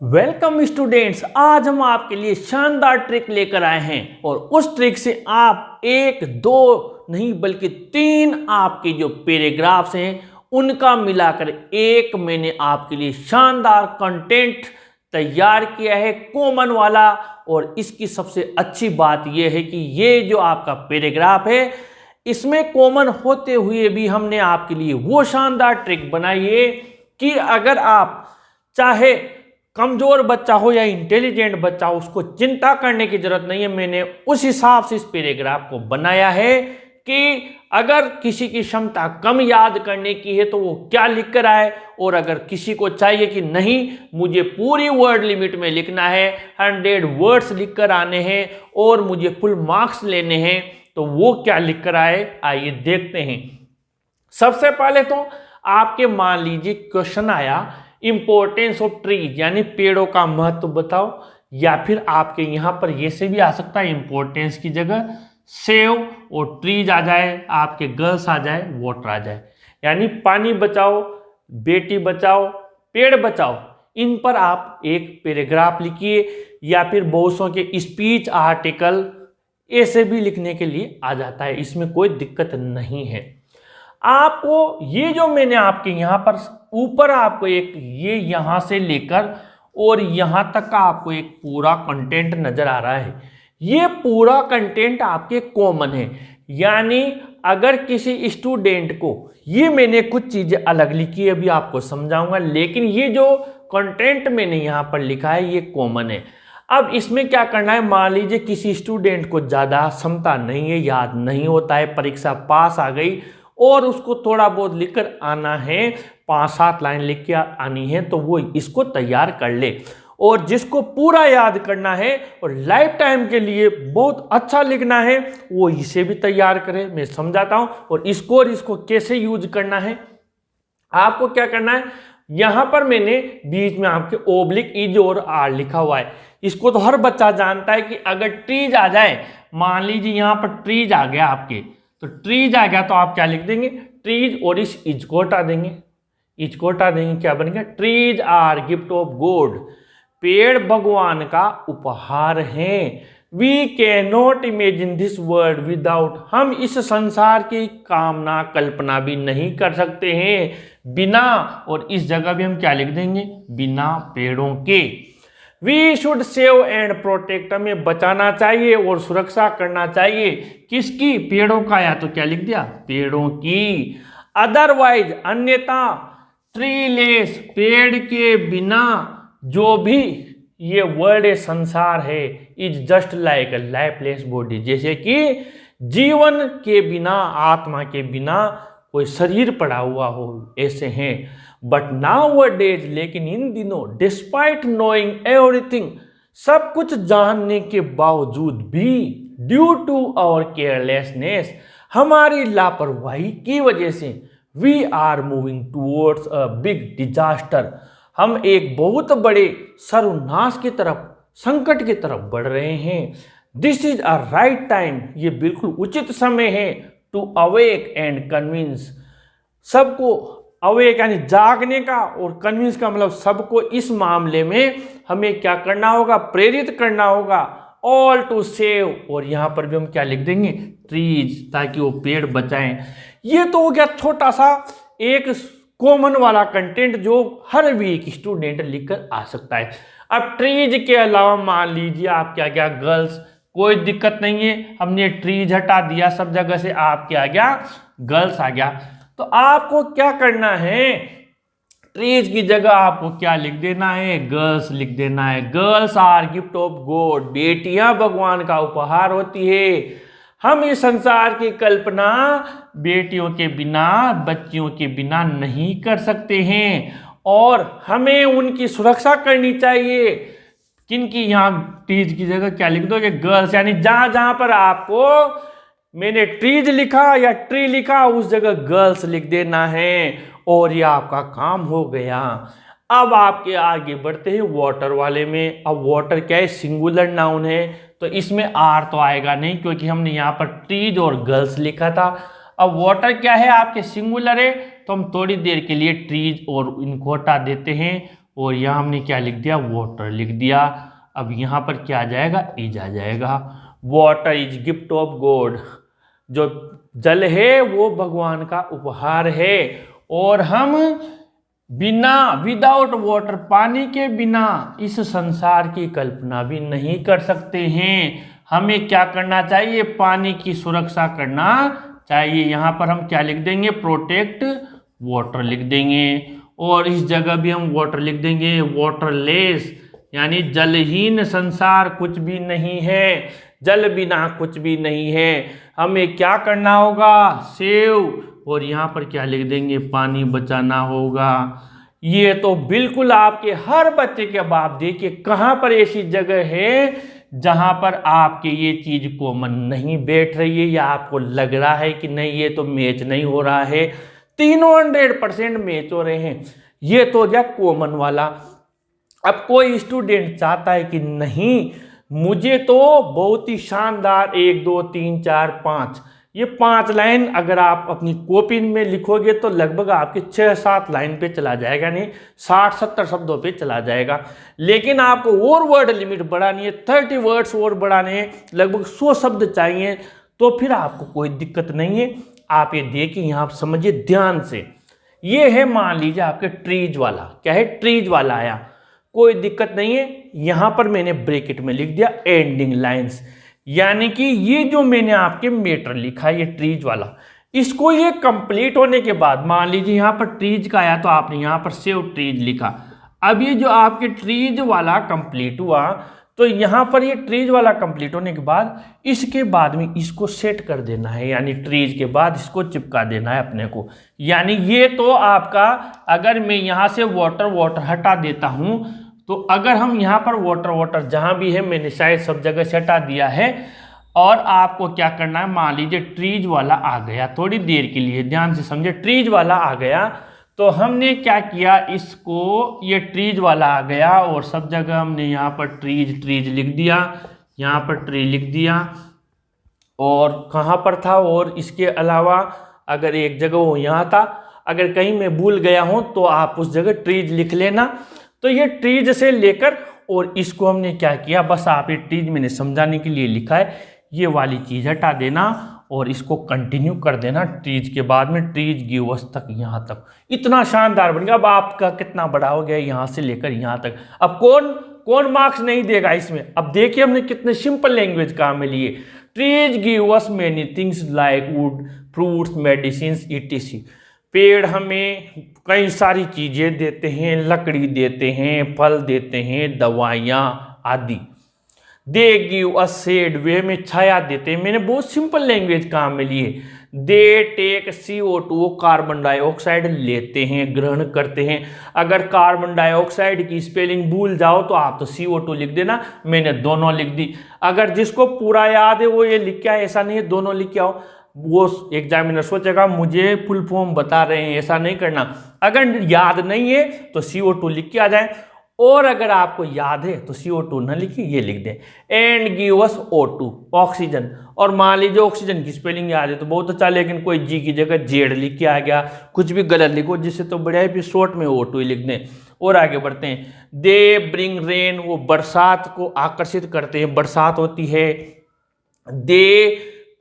Welcome students, आज हम आपके लिए शानदार ट्रिक लेकर आए हैं और उस ट्रिक से आप एक दो नहीं बल्कि तीन आपके जो पैराग्राफ्स हैं उनका मिलाकर एक मैंने आपके लिए शानदार कंटेंट तैयार किया है कॉमन वाला। और इसकी सबसे अच्छी बात यह है कि ये जो आपका पैराग्राफ है इसमें कॉमन होते हुए भी हमने आपके लिए वो शानदार ट्रिक बनाई है कि अगर आप चाहे कमजोर बच्चा हो या इंटेलिजेंट बच्चा हो उसको चिंता करने की जरूरत नहीं है। मैंने उस हिसाब से इस पैराग्राफ को बनाया है कि अगर किसी की क्षमता कम याद करने की है तो वो क्या लिख कर आए, और अगर किसी को चाहिए कि नहीं मुझे पूरी वर्ड लिमिट में लिखना है, 100 वर्ड्स लिख कर आने हैं और मुझे फुल मार्क्स लेने हैं, तो वो क्या लिख कर आए, आइए देखते हैं। सबसे पहले तो आपके मान लीजिए क्वेश्चन आया इंपॉर्टेंस ऑफ ट्रीज यानी पेड़ों का महत्व बताओ, या फिर आपके यहां पर ये से भी आ सकता है इंपॉर्टेंस की जगह सेव और ट्रीज आ जाए, आपके गर्ल्स आ जाए, वाटर आ जाए, यानी पानी बचाओ, बेटी बचाओ, पेड़ बचाओ। इन पर आप एक पैराग्राफ लिखिए या फिर बहुतों के स्पीच आर्टिकल ऐसे भी लिखने के लिए आ जाता है, इसमें कोई दिक्कत नहीं है। आपको ये जो मैंने आपके यहाँ पर ऊपर आपको एक ये यहाँ से लेकर और यहाँ तक का आपको एक पूरा कंटेंट नजर आ रहा है, ये पूरा कंटेंट आपके कॉमन है। यानी अगर किसी स्टूडेंट को, ये मैंने कुछ चीजें अलग लिखी है अभी आपको समझाऊंगा, लेकिन ये जो कंटेंट मैंने यहाँ पर लिखा है ये कॉमन है। अब इसमें क्या करना है, मान लीजिए किसी स्टूडेंट को ज्यादा क्षमता नहीं है, याद नहीं होता है, परीक्षा पास आ गई और उसको थोड़ा बहुत लिखकर आना है, 5-7 लाइन लिख के आनी है, तो वो इसको तैयार कर ले। और जिसको पूरा याद करना है और लाइफ टाइम के लिए बहुत अच्छा लिखना है वो इसे भी तैयार करे, मैं समझाता हूं। और इसको कैसे यूज करना है, आपको क्या करना है, यहां पर मैंने बीच में आपके ओब्लिक इज और आर लिखा हुआ है। इसको तो हर बच्चा जानता है कि अगर ट्रीज आ जाए, मान लीजिए यहां पर ट्रीज आ गया आपके, तो ट्रीज आ गया तो आप क्या लिख देंगे, ट्रीज, और इस इज को हटा देंगे, इज को हटा देंगे, क्या बनेगा, trees are gift of God, पेड़ भगवान का उपहार हैं। We can not imagine this world without, हम इस संसार की कामना कल्पना भी नहीं कर सकते हैं बिना, और इस जगह भी हम क्या लिख देंगे, बिना पेड़ों के। We should save and protect, हमें बचाना चाहिए और सुरक्षा करना चाहिए, किसकी, पेड़ों का, या तो क्या लिख दिया, पेड़ों की। अदरवाइज, अन्यथा, ट्रीलेस, पेड़ के बिना जो भी ये वर्ल्ड संसार है, is just like a lifeless body, जैसे कि जीवन के बिना, आत्मा के बिना कोई शरीर पड़ा हुआ हो, ऐसे हैं। बट नाउअडेज, लेकिन इन दिनों, डिस्पाइट नोइंग एवरीथिंग, सब कुछ जानने के बावजूद भी, ड्यू टू आवर केयरलेसनेस, हमारी लापरवाही की वजह से, we are moving towards a big disaster, हम एक बहुत बड़े सर्वनाश की तरफ, संकट की तरफ बढ़ रहे हैं। This is a right time, ये बिल्कुल उचित समय है, टू अवेक एंड कन्विंस, सबको, अवेक यानी जागने का, और कन्विंस का मतलब सबको इस मामले में हमें क्या करना होगा, प्रेरित करना होगा, ऑल टू सेव, और यहां पर भी हम क्या लिख देंगे, ट्रीज, ताकि वो पेड़ बचाएं। ये तो हो गया छोटा सा एक कॉमन वाला कंटेंट जो हर वीक स्टूडेंट लिखकर आ सकता है। अब ट्रीज के अलावा मान लीजिए आप क्या क्या, गर्ल्स, कोई दिक्कत नहीं है, हमने ट्रीज हटा दिया सब जगह से, आप क्या आ गया, गर्ल्स आ गया। तो आपको क्या करना है, ट्रीज की जगह आपको क्या लिख देना है, गर्ल्स लिख देना है। Girls are gift of God, बेटियां भगवान का उपहार होती है। हम इस संसार की कल्पना बेटियों के बिना, बच्चियों के बिना नहीं कर सकते हैं, और हमें उनकी सुरक्षा करनी चाहिए। किनकी, यहाँ ट्रीज की जगह क्या लिख दोगे, गर्ल्स, यानी जहां जहां पर आपको मैंने ट्रीज लिखा या ट्री लिखा उस जगह गर्ल्स लिख देना है, और ये आपका काम हो गया। अब आपके आगे बढ़ते हैं वाटर वाले में। अब वाटर क्या है, सिंगुलर नाउन है, तो इसमें आर तो आएगा नहीं क्योंकि हमने यहाँ पर ट्रीज और गर्ल्स लिखा था। अब वाटर क्या है, आपके सिंगुलर है, तो हम थोड़ी देर के लिए ट्रीज और इनको हटा देते हैं, और यहाँ हमने क्या लिख दिया, वाटर लिख दिया। अब यहाँ पर क्या आ जाएगा, इज आ जाएगा। Water is gift of God, जो जल है वो भगवान का उपहार है। और हम विदाउट वाटर, पानी के बिना इस संसार की कल्पना भी नहीं कर सकते हैं। हमें क्या करना चाहिए, पानी की सुरक्षा करना चाहिए। यहाँ पर हम क्या लिख देंगे, प्रोटेक्ट वाटर लिख देंगे। और इस जगह भी हम वाटर लिख देंगे, वाटरलेस, यानी जलहीन संसार कुछ भी नहीं है, जल बिना कुछ भी नहीं है। हमें क्या करना होगा, सेव, और यहाँ पर क्या लिख देंगे, पानी बचाना होगा। ये तो बिल्कुल आपके हर बच्चे के बाप, देखिए कहाँ पर ऐसी जगह है जहां पर आपके ये चीज कॉमन नहीं बैठ रही है, या आपको लग रहा है कि नहीं ये तो मैच नहीं हो रहा है। तीनों 100% मैच हो रहे हैं। ये तो हो गया कॉमन वाला। अब कोई स्टूडेंट चाहता है कि नहीं मुझे तो बहुत ही शानदार 1 2 3 4 5, ये 5 लाइन अगर आप अपनी कॉपी में लिखोगे तो लगभग आपके 6-7 लाइन पे चला जाएगा, नहीं 60-70 शब्दों पे चला जाएगा। लेकिन आपको और वर्ड लिमिट बढ़ानी है, 30 वर्ड्स और बढ़ाने हैं, लगभग 100 शब्द चाहिए, तो फिर आपको कोई दिक्कत नहीं है। आप ये देखिए, यहाँ समझिए ध्यान से। ये है मान लीजिए आपके ट्रीज वाला, क्या है, ट्रीज वाला आया, कोई दिक्कत नहीं है। यहां पर मैंने ब्रैकेट में लिख दिया एंडिंग लाइंस, यानी कि ये जो मैंने आपके मैटर लिखा ये ट्रीज वाला, इसको ये कंप्लीट होने के बाद मान लीजिए यहां पर ट्रीज का आया तो आपने यहां पर सेव ट्रीज लिखा। अब ये जो आपके ट्रीज वाला कंप्लीट हुआ, तो यहां पर ये ट्रीज वाला कंप्लीट होने के बाद इसके बाद में इसको सेट कर देना है, यानी ट्रीज के बाद इसको चिपका देना है अपने को। यानी ये तो आपका, अगर मैं यहां से वाटर हटा देता हूं, तो अगर हम यहाँ पर वाटर जहाँ भी है मैंने शायद सब जगह से हटा दिया है, और आपको क्या करना है, मान लीजिए ट्रीज वाला आ गया, थोड़ी देर के लिए ध्यान से समझे, ट्रीज वाला आ गया तो हमने क्या किया, इसको ये ट्रीज वाला आ गया और सब जगह हमने यहाँ पर ट्रीज लिख दिया, यहाँ पर ट्री लिख दिया। और कहाँ पर था, और इसके अलावा अगर एक जगह वो यहाँ था, अगर कहीं मैं भूल गया हूँ तो आप उस जगह ट्रीज लिख लेना। तो ये ट्रीज से लेकर और इसको हमने क्या किया, बस आप ये ट्रीज मैंने समझाने के लिए लिखा है, ये वाली चीज हटा देना और इसको कंटिन्यू कर देना ट्रीज के बाद में, ट्रीज गिव अस तक, यहाँ तक। इतना शानदार बन गया। अब आपका कितना बड़ा हो गया यहाँ से लेकर यहाँ तक। अब कौन मार्क्स नहीं देगा इसमें। अब देखिए हमने कितने सिंपल लैंग्वेज काम में लिए। Trees give us many things like would, fruits, medicine, etc। पेड़ हमें कई सारी चीजें देते हैं, लकड़ी देते हैं, फल देते हैं, दवाइयाँ आदि। दे गिव अस शेड, वे में छाया देते हैं। मैंने बहुत सिंपल लैंग्वेज काम में लिए। They take CO2, carbon dioxide लेते हैं, ग्रहण करते हैं। अगर कार्बन डाइऑक्साइड की स्पेलिंग भूल जाओ तो आप तो CO2 लिख देना, मैंने दोनों लिख दी। अगर जिसको पूरा याद है वो ये लिख के आए, ऐसा नहीं है दोनों लिख के आओ, वो एग्जामिनर सोचेगा मुझे फुल फॉर्म बता रहे हैं, ऐसा नहीं करना। अगर याद नहीं है तो CO2 लिख के आ जाए, और अगर आपको याद है तो CO2 ना लिखिए, ये लिख दें। And give us O2, oxygen. और मान लीजिए ऑक्सीजन की स्पेलिंग याद है तो बहुत अच्छा, लेकिन कोई जी की जगह जेड लिख के आ गया, कुछ भी गलत लिखो, जिससे तो बढ़िया है, फिर शॉर्ट में O2 लिख दें। और आगे बढ़ते हैं। दे ब्रिंग रेन, वो बरसात को आकर्षित करते हैं, बरसात होती है। दे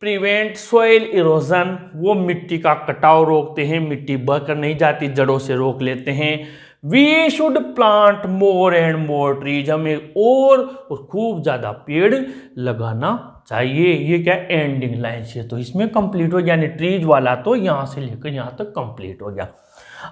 प्रिवेंट सॉइल इरोजन, वो मिट्टी का कटाव रोकते हैं, मिट्टी बहकर नहीं जाती, जड़ों से रोक लेते हैं। We should plant more and more trees, हमें और खूब ज्यादा पेड़ लगाना चाहिए। ये क्या एंडिंग लाइन से तो इसमें कंप्लीट हो गया, यानी ट्रीज वाला तो यहां से लेकर यहां तक कंप्लीट हो गया।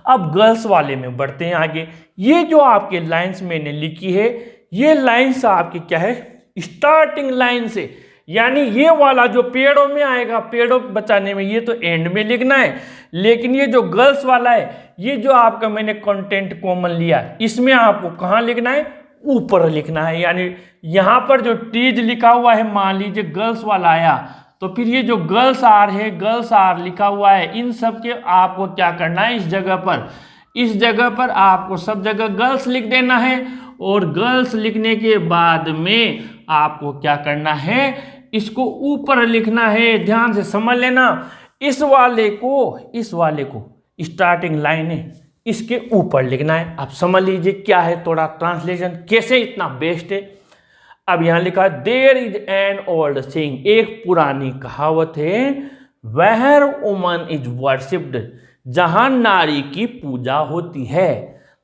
अब गर्ल्स वाले में बढ़ते हैं आगे। ये जो आपके लाइंस मैंने लिखी है, ये लाइंस आपकी क्या है, स्टार्टिंग लाइन से, यानी ये वाला जो पेड़ों में आएगा, पेड़ों बचाने में, ये तो एंड में लिखना है। लेकिन ये जो गर्ल्स वाला है, ये जो आपका मैंने कंटेंट कॉमन लिया, इसमें आपको कहाँ लिखना है, ऊपर लिखना है। यानी यहाँ पर जो ट्रीज लिखा हुआ है, मान लीजिए गर्ल्स वाला आया, तो फिर ये जो गर्ल्स आर है, गर्ल्स आर लिखा हुआ है, इन सब के आपको क्या करना है, इस जगह पर आपको सब जगह गर्ल्स लिख देना है। और गर्ल्स लिखने के बाद में आपको क्या करना है, इसको ऊपर लिखना है। ध्यान से समझ लेना, इस वाले को स्टार्टिंग लाइन है, इसके ऊपर लिखना है। आप समझ लीजिए क्या है थोड़ा ट्रांसलेशन, कैसे इतना बेस्ट है। अब यहां लिखा है there is an old saying, एक पुरानी कहावत है, वेयर वुमन इज वर्शिप्ड, जहां नारी की पूजा होती है,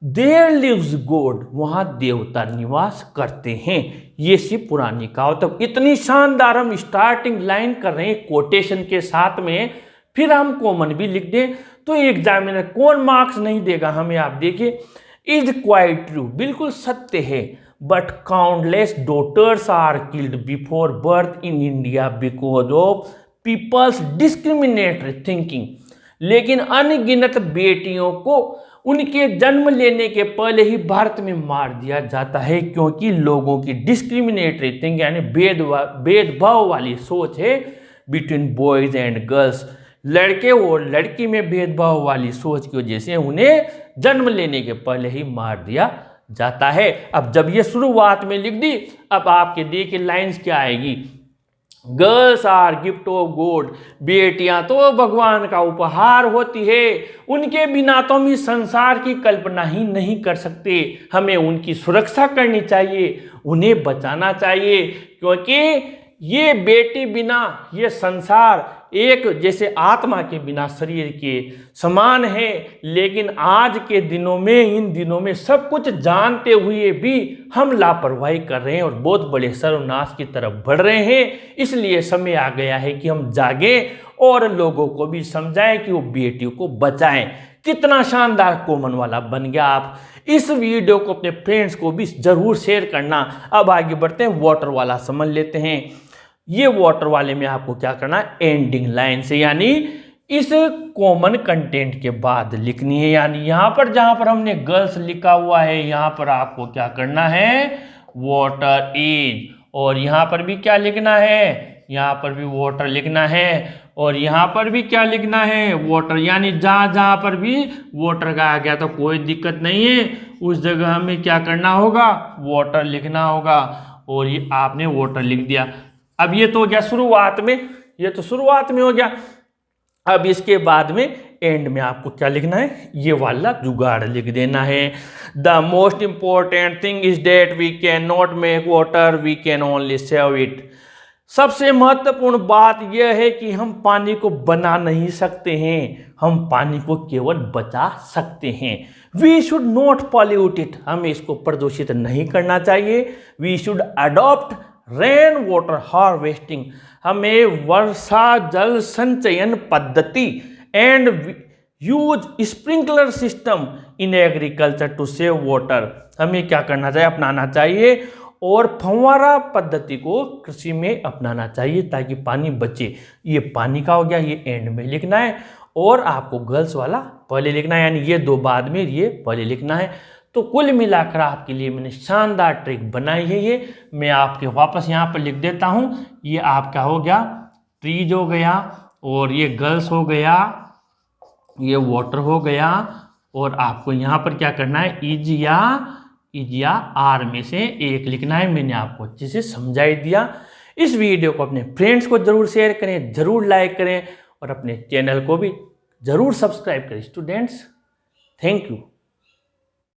देयर लिव्स गॉड, वहां देवता निवास करते हैं। ये सी पुरानी कहावत। अब इतनी शानदार हम स्टार्टिंग लाइन कर रहे हैं कोटेशन के साथ में, फिर हम कॉमन भी लिख दें तो एग्जामिनर कौन मार्क्स नहीं देगा हमें। आप देखिए, इज क्वाइट ट्रू, बिल्कुल सत्य है, but countless daughters are killed before birth in India because of people's discriminatory thinking, लेकिन अनगिनत बेटियों को उनके जन्म लेने के पहले ही भारत में मार दिया जाता है क्योंकि लोगों की डिस्क्रिमिनेटरी थिंकिंग यानी भेदभाव वाली सोच है बिटवीन बॉयज एंड गर्ल्स, लड़के और लड़की में भेदभाव वाली सोच की वजह से उन्हें जन्म लेने के पहले ही मार दिया जाता है। अब जब ये शुरुआत में लिख दी, अब आपके देखिए लाइंस क्या आएगी, girls are gift of God, बेटियां तो भगवान का उपहार होती है, उनके बिना तो हम इस संसार की कल्पना ही नहीं कर सकते, हमें उनकी सुरक्षा करनी चाहिए, उन्हें बचाना चाहिए, क्योंकि ये बेटी बिना ये संसार एक जैसे आत्मा के बिना शरीर के समान है। लेकिन आज के दिनों में, इन दिनों में सब कुछ जानते हुए भी हम लापरवाही कर रहे हैं और बहुत बड़े सर्वनाश की तरफ बढ़ रहे हैं। इसलिए समय आ गया है कि हम जागें और लोगों को भी समझाएं कि वो बेटियों को बचाएं। कितना शानदार कॉमन वाला बन गया। आप इस वीडियो को अपने फ्रेंड्स को भी जरूर शेयर करना। अब आगे बढ़ते हैं, वाटर वाला समझ लेते हैं। ये वाटर वाले में आपको क्या करना है, एंडिंग लाइन से यानी इस कॉमन कंटेंट के बाद लिखनी है। यानी यहां पर जहां पर हमने गर्ल्स लिखा हुआ है, यहां पर आपको क्या करना है, वाटर इज, और यहां पर भी क्या लिखना है, यहां पर भी वाटर लिखना है, और यहां पर भी क्या लिखना है, वाटर। यानी जहां जहां पर भी वाटर का आ गया तो कोई दिक्कत नहीं है, उस जगह हमें क्या करना होगा, वाटर लिखना होगा। और ये आपने वाटर लिख दिया। अब ये तो हो गया शुरुआत में, ये तो शुरुआत में हो गया। अब इसके बाद में एंड में आपको क्या लिखना है, ये वाला जुगाड़ लिख देना है। The most important thing is that we can not make water, we can only save it. सबसे महत्वपूर्ण बात यह है कि हम पानी को बना नहीं सकते हैं, हम पानी को केवल बचा सकते हैं। We should not pollute it, हमें इसको प्रदूषित नहीं करना चाहिए। We should adopt rain water harvesting, हमें वर्षा जल संचयन पद्धति and use sprinkler system in agriculture to save water, हमें क्या करना चाहिए, अपनाना चाहिए, और फव्वारा पद्धति को कृषि में अपनाना चाहिए ताकि पानी बचे। ये पानी का हो गया, ये एंड में लिखना है, और आपको गर्ल्स वाला पहले लिखना है, यानी ये दो बाद में, ये पहले लिखना है। तो कुल मिलाकर आपके लिए मैंने शानदार ट्रिक बनाई है। ये मैं आपके वापस यहाँ पर लिख देता हूँ। ये आपका हो गया ट्रीज हो गया, और ये गर्ल्स हो गया, ये वाटर हो गया, और आपको यहाँ पर क्या करना है, इज या आर में से एक लिखना है। मैंने आपको अच्छे से समझाई दिया। इस वीडियो को अपने फ्रेंड्स को जरूर शेयर करें, जरूर लाइक करें, और अपने चैनल को भी जरूर सब्सक्राइब करें। Students, thank you.